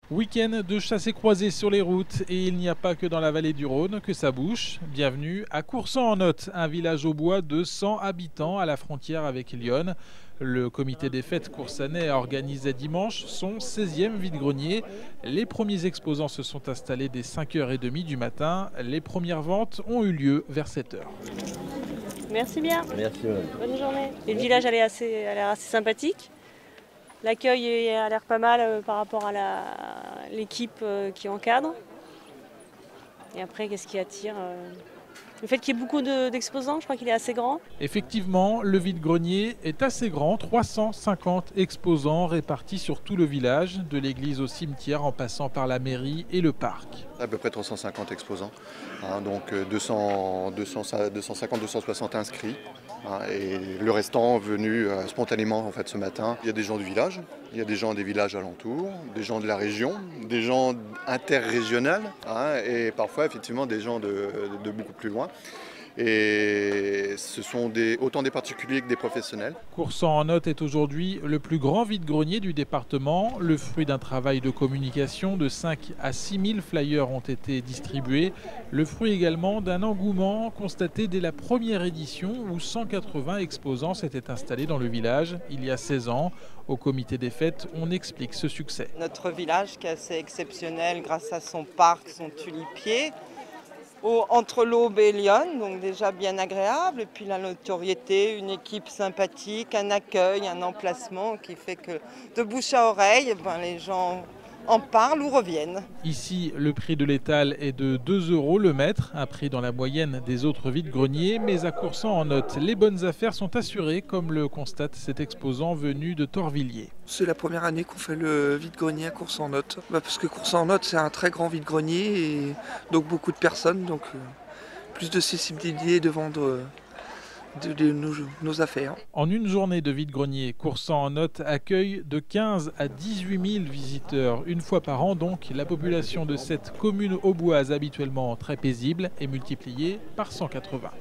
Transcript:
Week-end de chassés-croisés sur les routes et il n'y a pas que dans la vallée du Rhône que ça bouge. Bienvenue à Coursan-en-Othe, un village au bois de 100 habitants à la frontière avec Lyon. Le comité des fêtes coursanais a organisé dimanche son 16e vide-grenier. Les premiers exposants se sont installés dès 5h30 du matin. Les premières ventes ont eu lieu vers 7h. Merci bien. Merci madame. Bonne journée. Et le village a l'air assez sympathique. L'accueil a l'air pas mal par rapport à l'équipe qui encadre. Et après, qu'est-ce qui attire le fait qu'il y ait beaucoup d'exposants, je crois qu'il est assez grand. Effectivement, le vide-grenier est assez grand, 350 exposants répartis sur tout le village, de l'église au cimetière en passant par la mairie et le parc. À peu près 350 exposants, donc 250-260 inscrits, et le restant venu spontanément en fait, ce matin. Il y a des gens du village, il y a des gens des villages alentours, des gens de la région, des gens interrégionales et parfois effectivement des gens de beaucoup plus loin. Et ce sont autant des particuliers que des professionnels. Coursan-en-Othe est aujourd'hui le plus grand vide-grenier du département. Le fruit d'un travail de communication de 5 à 6 000 flyers ont été distribués. Le fruit également d'un engouement constaté dès la première édition où 180 exposants s'étaient installés dans le village il y a 16 ans. Au comité des fêtes, on explique ce succès. Notre village qui est assez exceptionnel grâce à son parc, son tulipier, entre l'Aube et Lyon, donc déjà bien agréable, et puis la notoriété, une équipe sympathique, un accueil, un emplacement qui fait que de bouche à oreille, les gens en parlent ou reviennent. Ici, le prix de l'étal est de 2 € le mètre, un prix dans la moyenne des autres vide-greniers, mais à Coursan-en-Othe, les bonnes affaires sont assurées, comme le constate cet exposant venu de Torvilliers. C'est la première année qu'on fait le vide-grenier à Coursan-en-Othe. Parce que Coursan-en-Othe, c'est un très grand vide-grenier, et donc beaucoup de personnes, donc plus de accessibilité de vendre nos affaires. En une journée de vide-grenier, Coursan-en-Othe accueille de 15 à 18 000 visiteurs une fois par an. Donc la population de cette commune auboise habituellement très paisible est multipliée par 180.